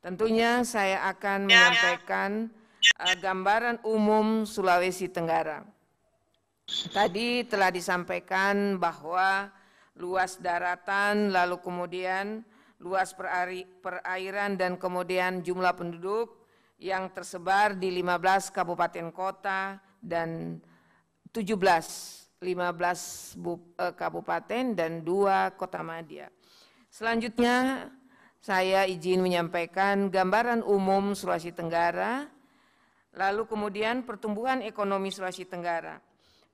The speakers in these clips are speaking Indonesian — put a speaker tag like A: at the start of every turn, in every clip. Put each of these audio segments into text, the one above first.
A: Tentunya saya akan menyampaikan gambaran umum Sulawesi Tenggara. Tadi telah disampaikan bahwa luas daratan, lalu kemudian luas perairan dan kemudian jumlah penduduk yang tersebar di 15 kabupaten kota dan 15 kabupaten dan 2 kota madya. Selanjutnya saya izin menyampaikan gambaran umum Sulawesi Tenggara, lalu kemudian pertumbuhan ekonomi Sulawesi Tenggara.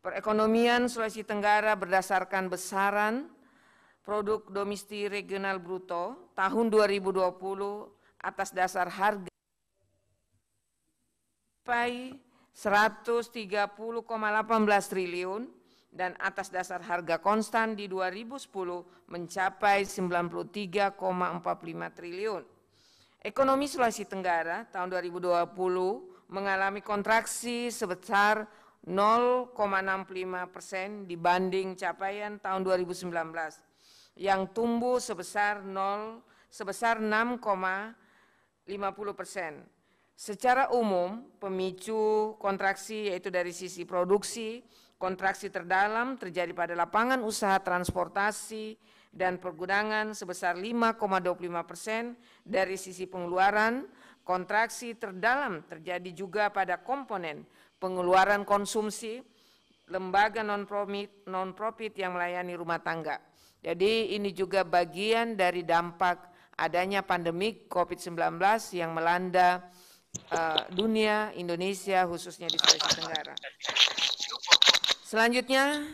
A: Perekonomian Sulawesi Tenggara berdasarkan besaran produk domestik regional bruto tahun 2020 atas dasar harga sampai 130,18 triliun dan atas dasar harga konstan di 2010 mencapai 93,45 triliun. Ekonomi Sulawesi Tenggara tahun 2020 mengalami kontraksi sebesar 0,65% dibanding capaian tahun 2019 yang tumbuh sebesar 6,50%. Secara umum, pemicu kontraksi yaitu dari sisi produksi, kontraksi terdalam terjadi pada lapangan usaha transportasi dan pergudangan sebesar 5,25%. Dari sisi pengeluaran, kontraksi terdalam terjadi juga pada komponen pengeluaran konsumsi, lembaga non-profit yang melayani rumah tangga. Jadi ini juga bagian dari dampak adanya pandemik COVID-19 yang melanda dunia, Indonesia khususnya di Sulawesi Tenggara. Selanjutnya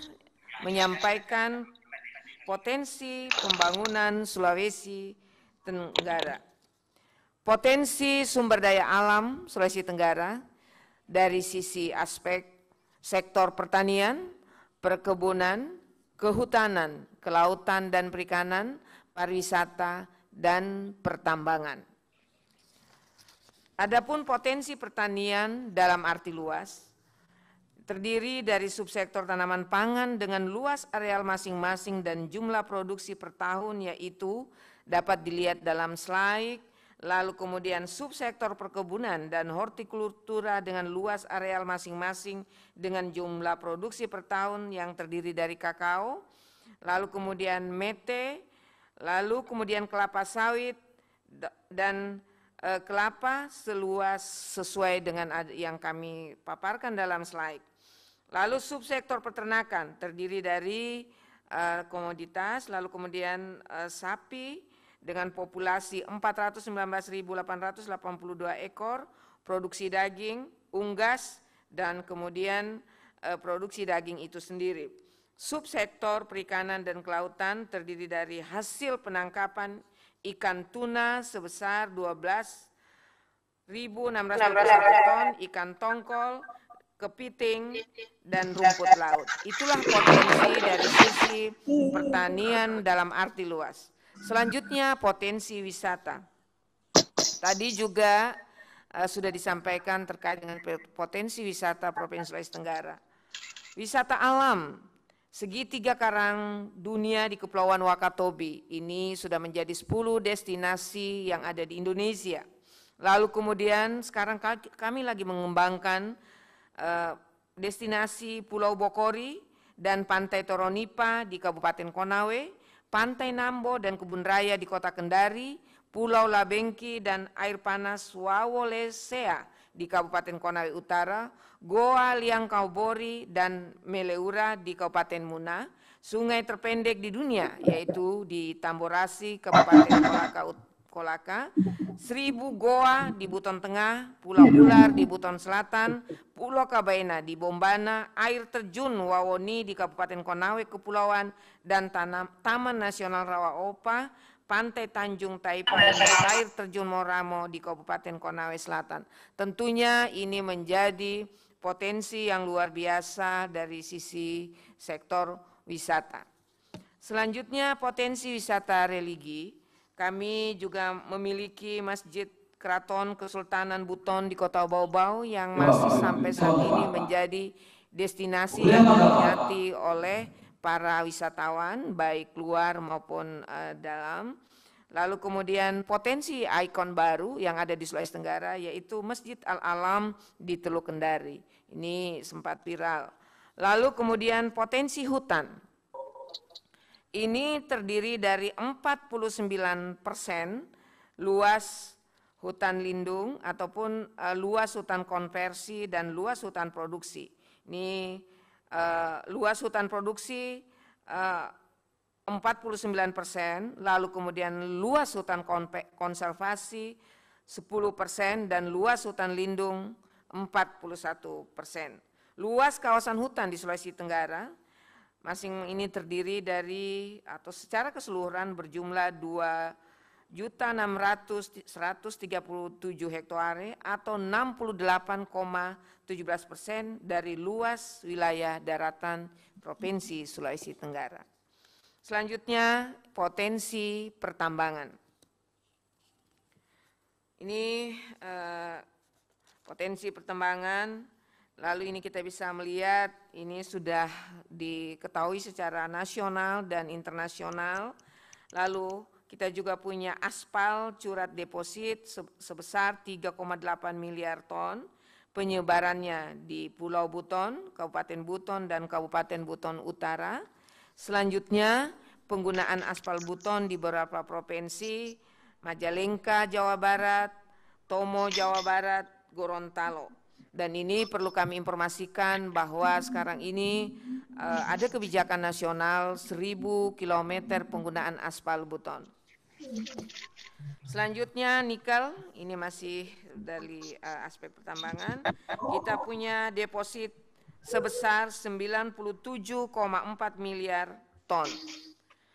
A: menyampaikan potensi pembangunan Sulawesi Tenggara. Potensi sumber daya alam Sulawesi Tenggara dari sisi aspek sektor pertanian, perkebunan, kehutanan, kelautan dan perikanan, pariwisata, dan pertambangan. Adapun potensi pertanian dalam arti luas, terdiri dari subsektor tanaman pangan dengan luas areal masing-masing dan jumlah produksi per tahun yaitu dapat dilihat dalam slide, lalu kemudian subsektor perkebunan dan hortikultura dengan luas areal masing-masing dengan jumlah produksi per tahun yang terdiri dari kakao, lalu kemudian mete, lalu kemudian kelapa sawit dan kelapa seluas sesuai dengan yang kami paparkan dalam slide. Lalu subsektor peternakan terdiri dari komoditas, lalu kemudian sapi dengan populasi 419.882 ekor, produksi daging, unggas, dan kemudian produksi daging itu sendiri. Subsektor perikanan dan kelautan terdiri dari hasil penangkapan ikan tuna sebesar 12.621 ton, ikan tongkol, kepiting, dan rumput laut. Itulah potensi dari sisi pertanian dalam arti luas. Selanjutnya potensi wisata. Tadi juga sudah disampaikan terkait dengan potensi wisata Provinsi Sulawesi Tenggara. Wisata alam, segitiga karang dunia di Kepulauan Wakatobi, ini sudah menjadi 10 destinasi yang ada di Indonesia. Lalu kemudian sekarang kami lagi mengembangkan destinasi Pulau Bokori dan Pantai Toronipa di Kabupaten Konawe, Pantai Nambo dan Kebun Raya di Kota Kendari, Pulau Labengki dan air panas Wawolesea di Kabupaten Konawe Utara, Goa Liangkaubori dan Meleura di Kabupaten Muna, sungai terpendek di dunia yaitu di Tamborasi, Kabupaten Kolaka, 1000 goa di Buton Tengah, Pulau Ular di Buton Selatan, Pulau Kabaena di Bombana, air terjun Wawoni di Kabupaten Konawe Kepulauan, dan Taman Nasional Rawaopa, Pantai Tanjung Taipan, dan air terjun Moramo di Kabupaten Konawe Selatan. Tentunya ini menjadi potensi yang luar biasa dari sisi sektor wisata. Selanjutnya potensi wisata religi. Kami juga memiliki Masjid Keraton Kesultanan Buton di Kota Baubau yang masih sampai saat ini menjadi destinasi yang diminati oleh para wisatawan baik luar maupun dalam. Lalu kemudian potensi ikon baru yang ada di Sulawesi Tenggara yaitu Masjid Al-Alam di Teluk Kendari. Ini sempat viral. Lalu kemudian potensi hutan. Ini terdiri dari 49% luas hutan lindung ataupun luas hutan konversi dan luas hutan produksi. Ini luas hutan produksi 49%, lalu kemudian luas hutan konservasi 10% dan luas hutan lindung 41%. Luas kawasan hutan di Sulawesi Tenggara masing ini terdiri dari atau secara keseluruhan berjumlah 2.600.137 hektare atau 68,17% dari luas wilayah daratan Provinsi Sulawesi Tenggara. Selanjutnya potensi pertambangan. Ini potensi pertambangan, lalu ini kita bisa melihat ini sudah diketahui secara nasional dan internasional. Lalu kita juga punya aspal curat deposit sebesar 3,8 miliar ton. Penyebarannya di Pulau Buton, Kabupaten Buton dan Kabupaten Buton Utara. Selanjutnya penggunaan aspal Buton di beberapa provinsi, Majalengka, Jawa Barat, Tomo, Jawa Barat, Gorontalo. Dan ini perlu kami informasikan bahwa sekarang ini ada kebijakan nasional 1.000 km penggunaan aspal Buton. Selanjutnya nikel, ini masih dari aspek pertambangan. Kita punya deposit sebesar 97,4 miliar ton.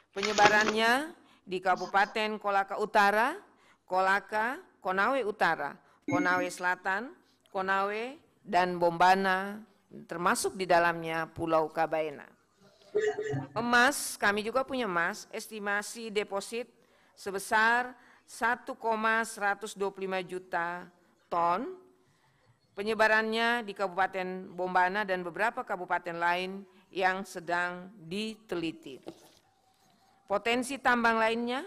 A: Penyebarannya di Kabupaten Kolaka Utara, Kolaka, Konawe Utara, Konawe Selatan, Konawe, dan Bombana, termasuk di dalamnya Pulau Kabaena. Emas, kami juga punya emas, estimasi deposit sebesar 1,125 juta ton. Penyebarannya di Kabupaten Bombana dan beberapa kabupaten lain yang sedang diteliti. Potensi tambang lainnya,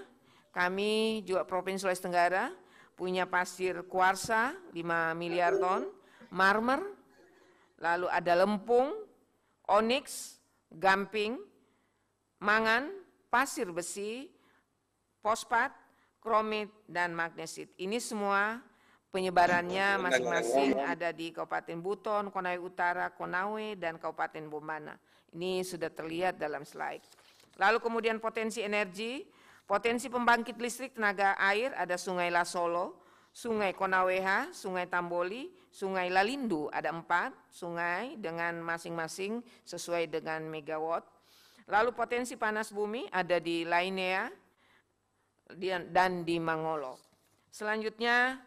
A: kami juga Provinsi Sulawesi Tenggara punya pasir kuarsa 5 miliar ton, marmer, lalu ada lempung, onyx, gamping, mangan, pasir besi, fosfat, kromit, dan magnesit. Ini semua penyebarannya masing-masing ada di Kabupaten Buton, Konawe Utara, Konawe, dan Kabupaten Bombana. Ini sudah terlihat dalam slide. Lalu kemudian potensi energi, potensi pembangkit listrik tenaga air ada Sungai Lasolo, Sungai Konaweha, Sungai Tamboli, Sungai Lalindu, ada 4 sungai dengan masing-masing sesuai dengan megawatt. Lalu potensi panas bumi ada di Lainea dan di Mangolo. Selanjutnya,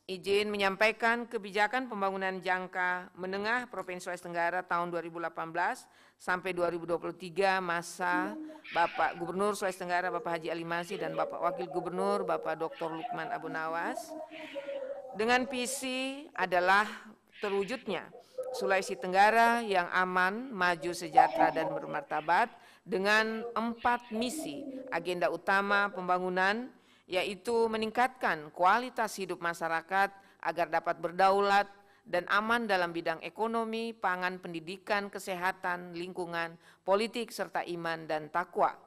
A: izin menyampaikan kebijakan pembangunan jangka menengah Provinsi Sulawesi Tenggara tahun 2018 sampai 2023 masa Bapak Gubernur Sulawesi Tenggara Bapak Haji Ali Masih dan Bapak Wakil Gubernur Bapak Dr. Lukman Abu Nawas. Dengan visi adalah terwujudnya Sulawesi Tenggara yang aman, maju, sejahtera, dan bermartabat dengan 4 misi agenda utama pembangunan, yaitu meningkatkan kualitas hidup masyarakat agar dapat berdaulat dan aman dalam bidang ekonomi, pangan, pendidikan, kesehatan, lingkungan, politik, serta iman dan takwa.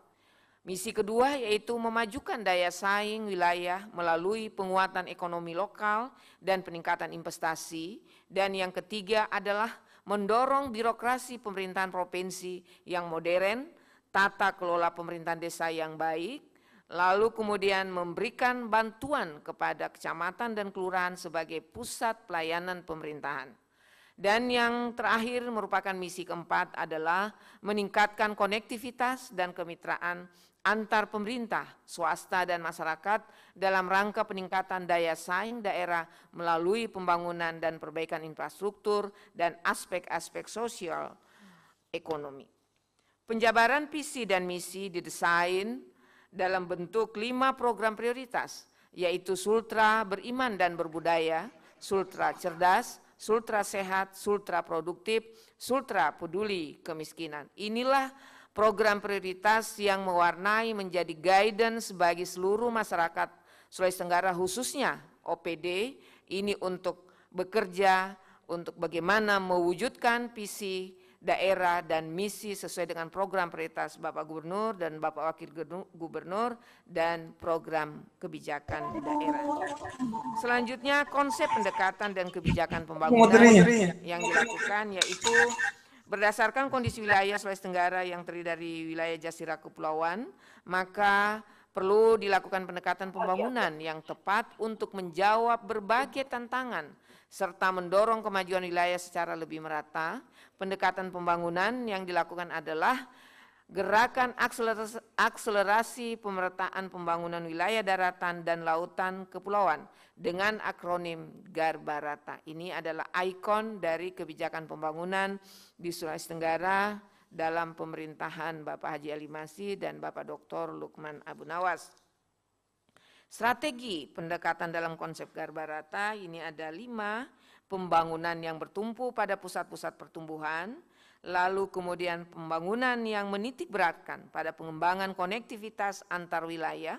A: Misi kedua yaitu memajukan daya saing wilayah melalui penguatan ekonomi lokal dan peningkatan investasi. Dan yang ketiga adalah mendorong birokrasi pemerintahan provinsi yang modern, tata kelola pemerintahan desa yang baik, lalu kemudian memberikan bantuan kepada kecamatan dan kelurahan sebagai pusat pelayanan pemerintahan. Dan yang terakhir merupakan misi keempat adalah meningkatkan konektivitas dan kemitraan antar pemerintah, swasta, dan masyarakat dalam rangka peningkatan daya saing daerah melalui pembangunan dan perbaikan infrastruktur dan aspek-aspek sosial ekonomi. Penjabaran visi dan misi didesain dalam bentuk 5 program prioritas, yaitu Sultra Beriman dan Berbudaya, Sultra Cerdas, Sultra Sehat, Sultra Produktif, Sultra Peduli Kemiskinan. Inilah program prioritas yang mewarnai menjadi guidance bagi seluruh masyarakat Sulawesi Tenggara khususnya OPD ini untuk bekerja untuk bagaimana mewujudkan visi daerah dan misi sesuai dengan program prioritas Bapak Gubernur dan Bapak Wakil Gubernur dan program kebijakan daerah. Selanjutnya konsep pendekatan dan kebijakan pembangunan yang dilakukan yaitu berdasarkan kondisi wilayah Sulawesi Tenggara yang terdiri dari wilayah Jazirah Kepulauan, maka perlu dilakukan pendekatan pembangunan yang tepat untuk menjawab berbagai tantangan serta mendorong kemajuan wilayah secara lebih merata. Pendekatan pembangunan yang dilakukan adalah gerakan akselerasi pemerataan pembangunan wilayah daratan dan lautan kepulauan dengan akronim Garbarata. Ini adalah ikon dari kebijakan pembangunan di Sulawesi Tenggara dalam pemerintahan Bapak Haji Ali Masih dan Bapak Dr. Lukman Abu Nawas. Strategi pendekatan dalam konsep Garbarata ini ada 5, pembangunan yang bertumpu pada pusat-pusat pertumbuhan, lalu kemudian pembangunan yang menitik beratkan pada pengembangan konektivitas antar wilayah,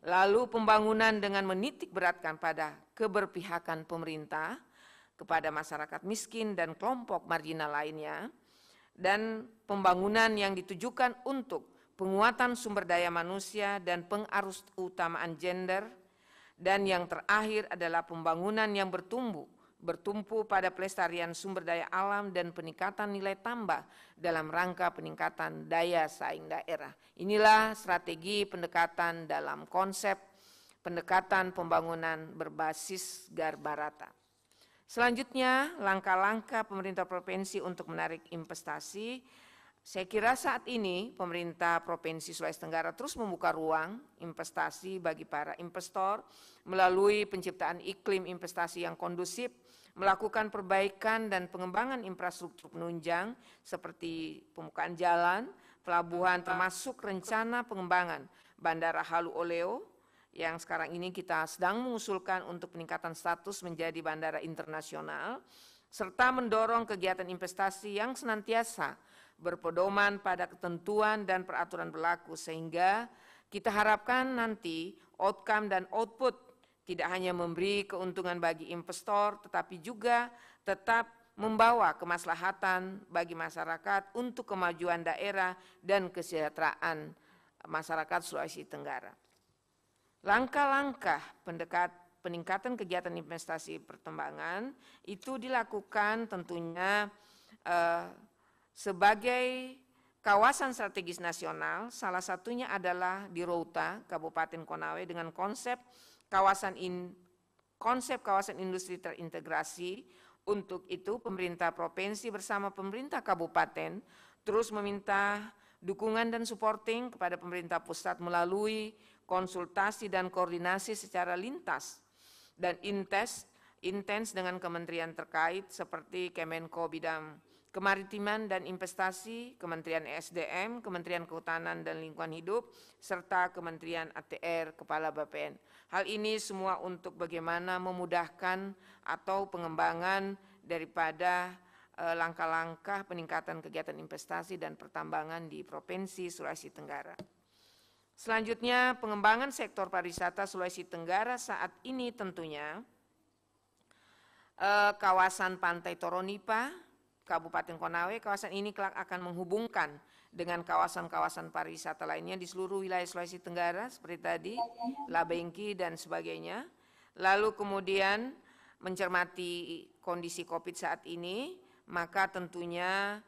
A: lalu pembangunan dengan menitik beratkan pada keberpihakan pemerintah kepada masyarakat miskin dan kelompok marginal lainnya, dan pembangunan yang ditujukan untuk penguatan sumber daya manusia dan pengarus utamaan gender, dan yang terakhir adalah pembangunan yang bertumpu pada pelestarian sumber daya alam dan peningkatan nilai tambah dalam rangka peningkatan daya saing daerah. Inilah strategi pendekatan dalam konsep pendekatan pembangunan berbasis Garbarata. Selanjutnya, langkah-langkah pemerintah provinsi untuk menarik investasi. Saya kira saat ini pemerintah Provinsi Sulawesi Tenggara terus membuka ruang investasi bagi para investor melalui penciptaan iklim investasi yang kondusif, melakukan perbaikan dan pengembangan infrastruktur penunjang seperti pembukaan jalan, pelabuhan termasuk rencana pengembangan Bandara Halu Oleo yang sekarang ini kita sedang mengusulkan untuk peningkatan status menjadi bandara internasional, serta mendorong kegiatan investasi yang senantiasa berpedoman pada ketentuan dan peraturan berlaku sehingga kita harapkan nanti outcome dan output tidak hanya memberi keuntungan bagi investor tetapi juga tetap membawa kemaslahatan bagi masyarakat untuk kemajuan daerah dan kesejahteraan masyarakat Sulawesi Tenggara. Langkah-langkah peningkatan kegiatan investasi pertambangan itu dilakukan tentunya sebagai kawasan strategis nasional, salah satunya adalah di Routa, Kabupaten Konawe dengan konsep kawasan industri terintegrasi. Untuk itu pemerintah provinsi bersama pemerintah kabupaten terus meminta dukungan dan supporting kepada pemerintah pusat melalui konsultasi dan koordinasi secara lintas dan intens dengan kementerian terkait seperti Kemenko Bidang Kemaritiman dan Investasi, Kementerian SDM, Kementerian Kehutanan dan Lingkungan Hidup, serta Kementerian ATR Kepala BAPEN. Hal ini semua untuk bagaimana memudahkan atau pengembangan daripada langkah-langkah peningkatan kegiatan investasi dan pertambangan di Provinsi Sulawesi Tenggara. Selanjutnya, pengembangan sektor pariwisata Sulawesi Tenggara saat ini tentunya kawasan Pantai Toronipa, Kabupaten Konawe, kawasan ini kelak akan menghubungkan dengan kawasan-kawasan pariwisata lainnya di seluruh wilayah Sulawesi Tenggara seperti tadi, Labengki dan sebagainya. Lalu kemudian mencermati kondisi COVID saat ini, maka tentunya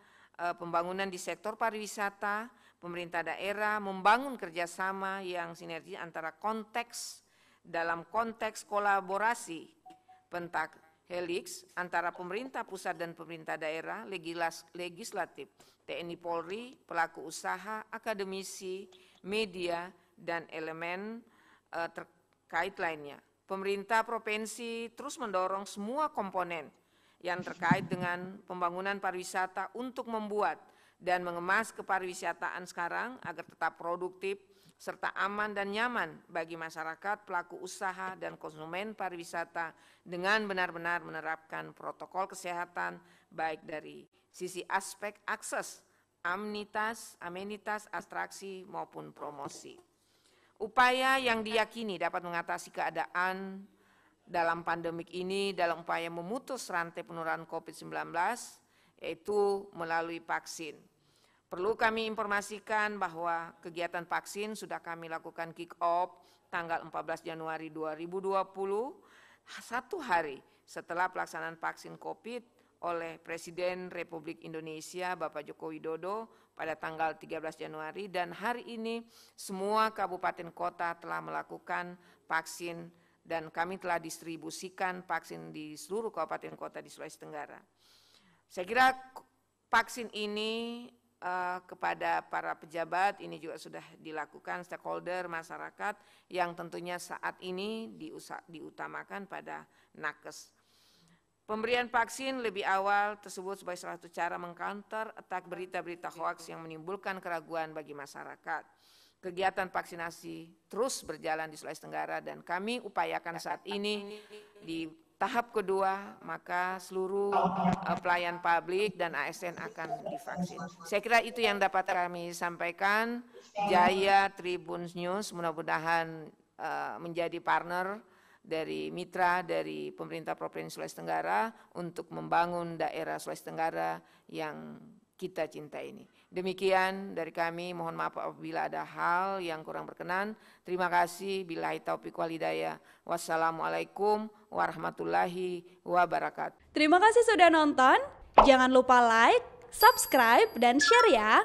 A: pembangunan di sektor pariwisata, pemerintah daerah membangun kerjasama yang sinergi antara dalam konteks kolaborasi pentak helix antara pemerintah pusat dan pemerintah daerah, legislatif, TNI Polri, pelaku usaha, akademisi, media, dan elemen terkait lainnya. Pemerintah provinsi terus mendorong semua komponen yang terkait dengan pembangunan pariwisata untuk membuat dan mengemas kepariwisataan sekarang agar tetap produktif, serta aman dan nyaman bagi masyarakat, pelaku usaha, dan konsumen pariwisata dengan benar-benar menerapkan protokol kesehatan baik dari sisi aspek akses amenitas, atraksi maupun promosi. Upaya yang diyakini dapat mengatasi keadaan dalam pandemik ini dalam upaya memutus rantai penularan COVID-19, yaitu melalui vaksin. Perlu kami informasikan bahwa kegiatan vaksin sudah kami lakukan kick off tanggal 14 Januari 2020, satu hari setelah pelaksanaan vaksin COVID oleh Presiden Republik Indonesia Bapak Joko Widodo pada tanggal 13 Januari, dan hari ini semua kabupaten kota telah melakukan vaksin dan kami telah distribusikan vaksin di seluruh kabupaten kota di Sulawesi Tenggara. Saya kira vaksin ini kepada para pejabat ini juga sudah dilakukan, stakeholder masyarakat yang tentunya saat ini diutamakan pada nakes. Pemberian vaksin lebih awal tersebut sebagai salah satu cara mengcounter attack berita-berita hoaks yang menimbulkan keraguan bagi masyarakat. Kegiatan vaksinasi terus berjalan di Sulawesi Tenggara dan kami upayakan saat ini di tahap kedua, maka seluruh pelayan publik dan ASN akan divaksin. Saya kira itu yang dapat kami sampaikan. Jaya Tribun News mudah-mudahan menjadi partner dari mitra dari pemerintah Provinsi Sulawesi Tenggara untuk membangun daerah Sulawesi Tenggara yang kita cintai ini. Demikian dari kami, mohon maaf apabila ada hal yang kurang berkenan. Terima kasih, billahi taufiq wal hidayah. Wassalamualaikum warahmatullahi wabarakatuh.
B: Terima kasih sudah nonton. Jangan lupa like, subscribe, dan share ya.